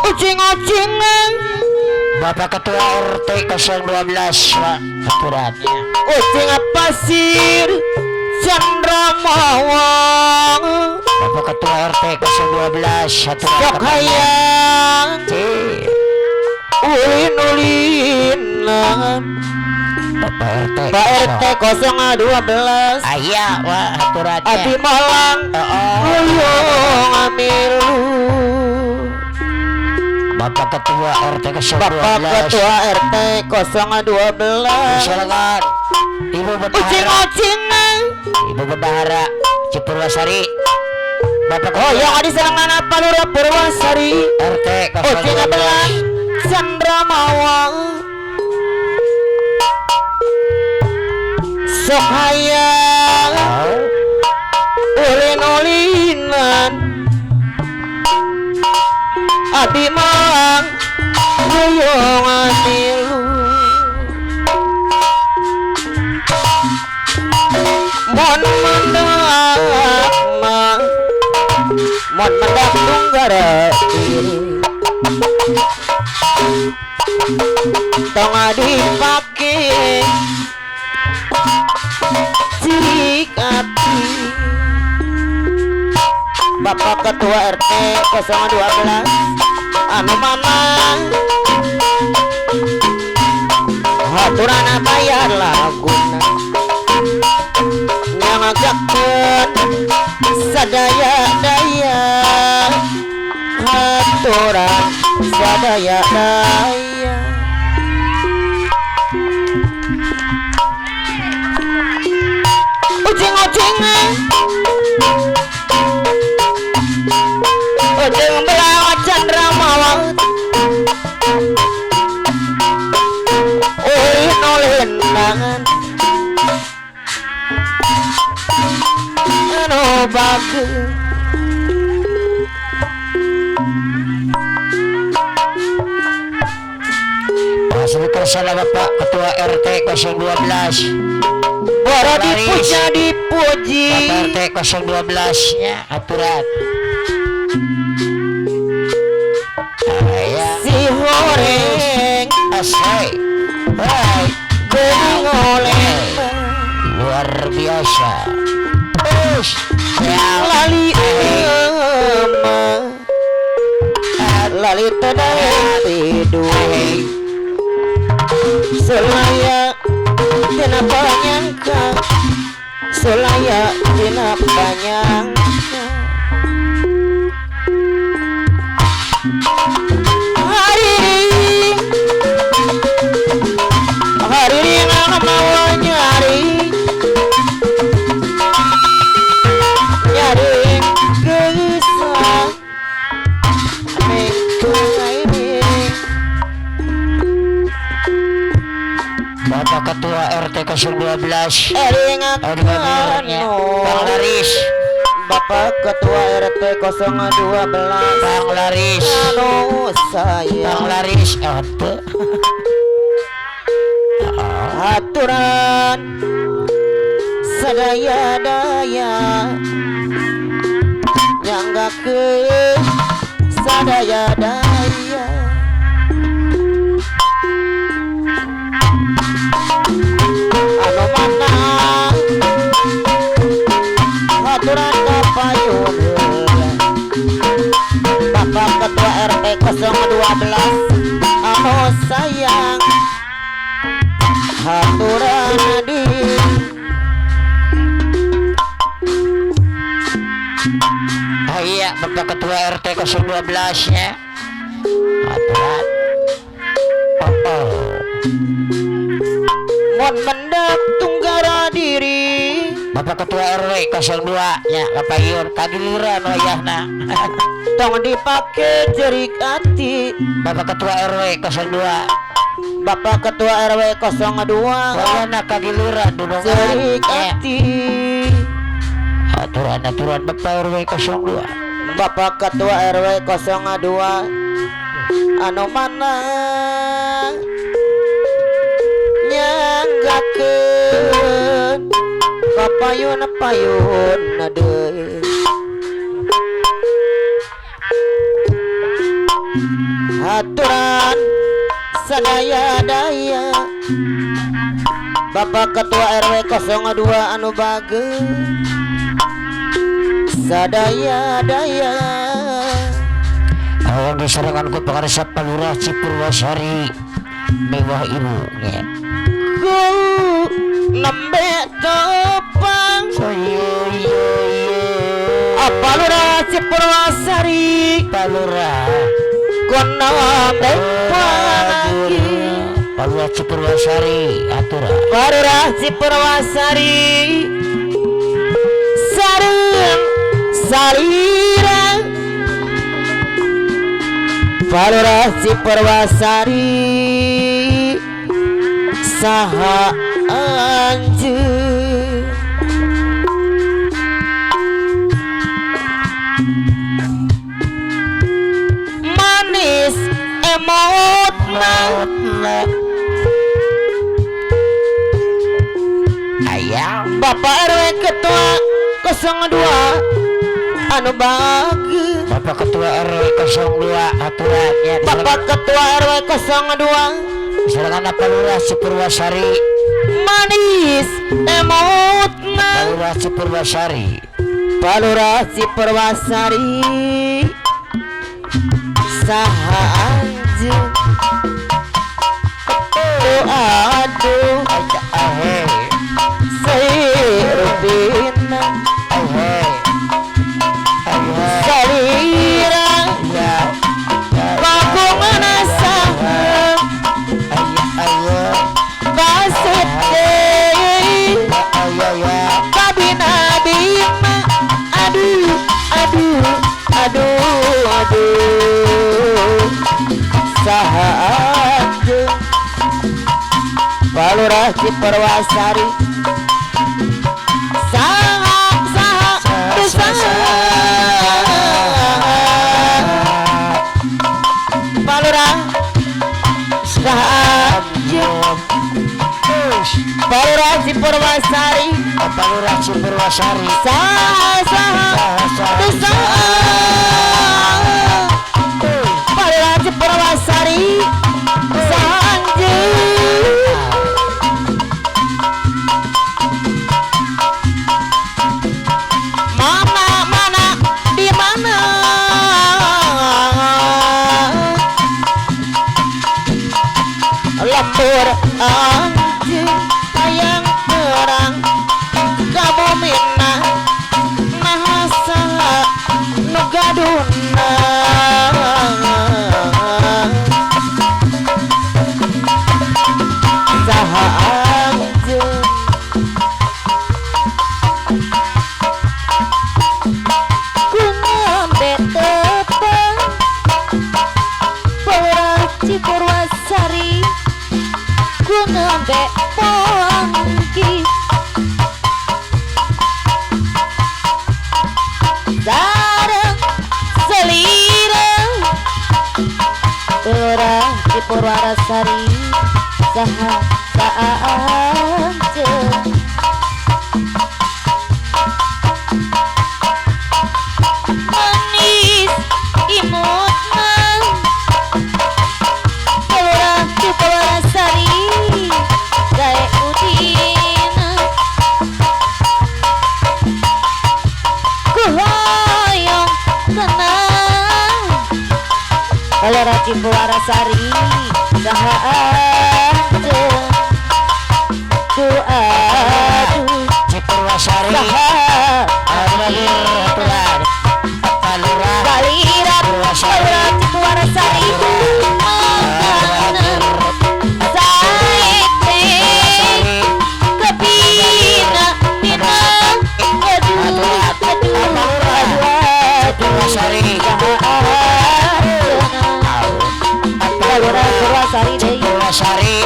Ucing-ucingan Bapak Ketua RT 012 Pak aturannya. ucing pasir Chandra Mawang Bapak Ketua RT 012 aturan sok hayang ulin-ulinan Bapak RT Pak RT 012 ayah wah aturannya. Adi Malang Uyung Amilu Bapak Ketua RT 012 Bapak Ketua RT 012 silakan Ibu Bendahara ucing-ucingan Ibu Bendahara Cipurwasari Bapak oh yang ada serangan apa Lura Purwasari RT ucing belah 012 Chandra Mawang sok hayang ulin-ulinan Adi Malang Uyung Amilu Mon mendak Mon mendak tunggara diri Tong dipake Cik api Bapak Ketua RT 012 anu mana haturana bayar laguna nyangagakeun sadaya-daya haturan sadaya-daya ucing-ucingan ucing belah Chandra Mawang ulin-ulinan anu bagus Masih tersalah Bapak Ketua RT 012 Bora dipuja dipuji Bapak RT 012 ya aturan si horeng asai baik geuning oleh luar biasa lali lali tadang tidur selaya tina panyangka selaya tina panyangka hari ini mau nyari gesah Bapak Ketua RT 012 eringatkan Bang Laris Bapak Ketua RT 012 Bang Laris anu saya Bang Laris apa aturan sadaya-daya nyanggakeun sadaya-daya anu mana aturan kapayun Bapak Ketua RT 012 anu sayang aturan di iya Bapak Ketua RT 012 nya aturan mon mendak tunggara diri Bapak Ketua RW 02 nya kapayun kagiliran wayahna. tong dipake jerik ati. Bapak Ketua RW 02 Bapak Ketua RW 02 wayahna kagiliran duduk jerik ati. aturan Bapak RW 02 Bapak Ketua RW 02 anu mana nyanggakeun kapayun-payun deui. Aturan sadaya-daya Bapak Ketua RW 02 anu bageus sadaya-daya awang diserangan ku pengaresep Palurah Cipurwasari mewah ibu ya. ku nembe topang Palurah Cipurwasari Palurah ku nembe lagi Palurah Cipurwasari aturan Palurah Cipurwasari sareng salirang Palurah Cipurwasari saha anjeun manis emotna ayam Bapak RW Ketua 02 anu bageus Bapak Ketua RW 02 aturannya Bapak Ketua RW 02 diserangan Palurah Cipurwasari manis emotna Palurah Cipurwasari Palurah Cipurwasari saha anjeun aduh aheh sairupina aheh salira kagungan saha basit deui kabina bima aduh saha anjeun Palurah Cipurwasari saha Palurah saha anjeun Palurah Cipurwasari Palurah Cipurwasari saha Palurah Cipurwasari saha anjeun mana di mana lembur anjeun hayang terang kamu minah nah saha nu gaduna saha anjeun ku ngambe tepang Palurah Cipurwasari ku ngambe pangki sareng selirang Palurah Cipurwasari saha anjeun manis imutna Palurah Cipurwasari gae udina ku hoyong tenang Palurah Cipurwasari saha anjeun aduh Cipurwasari saha aturan Palurah Palurah Cipurwasari saite kebina bina Sari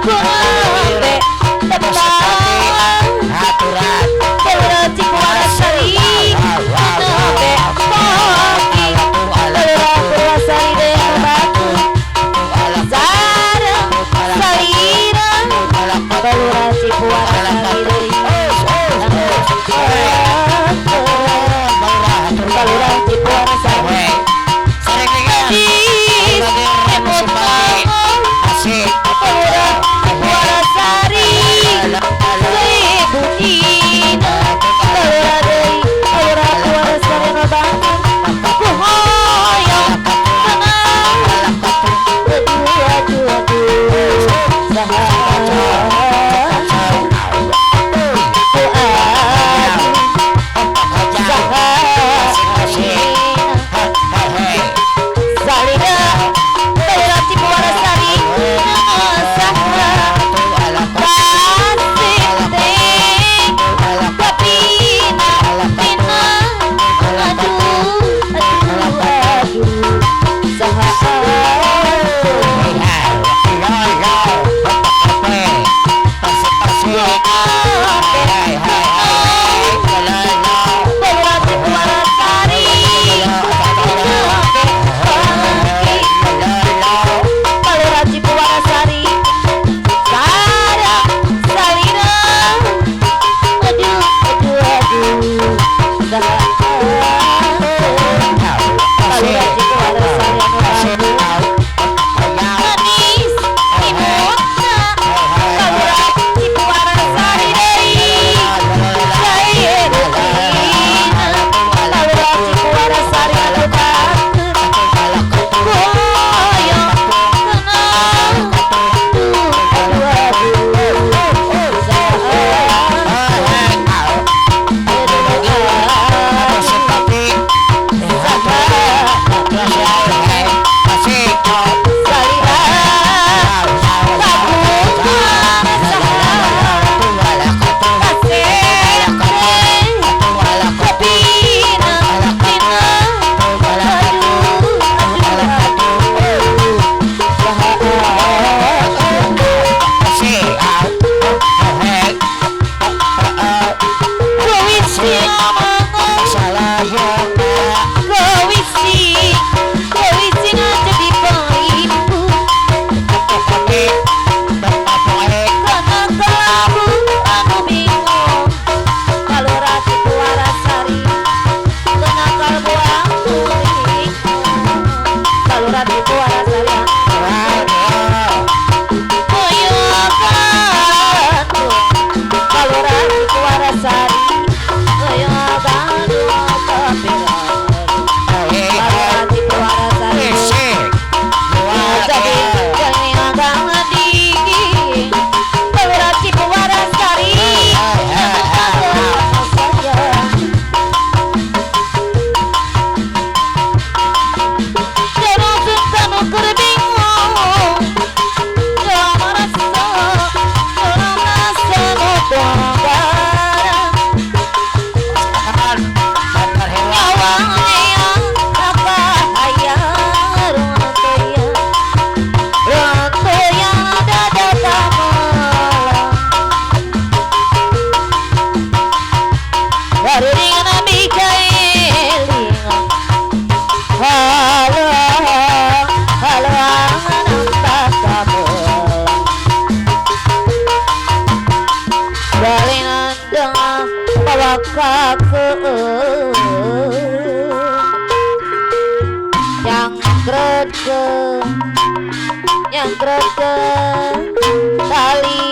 Kulambe Tepang aturan Kelura Cipuarasari Kulambe Poki Kelura Purwasari Denobatu Sarang Salira Kelura Cipuarasari Kelura Cipuarasari asik Kelura Cipuarasari Seribu Dina Kelura Dei Kelura Cipuarasari Nobatu Kuhoyong Tenang Aduh yang grege tali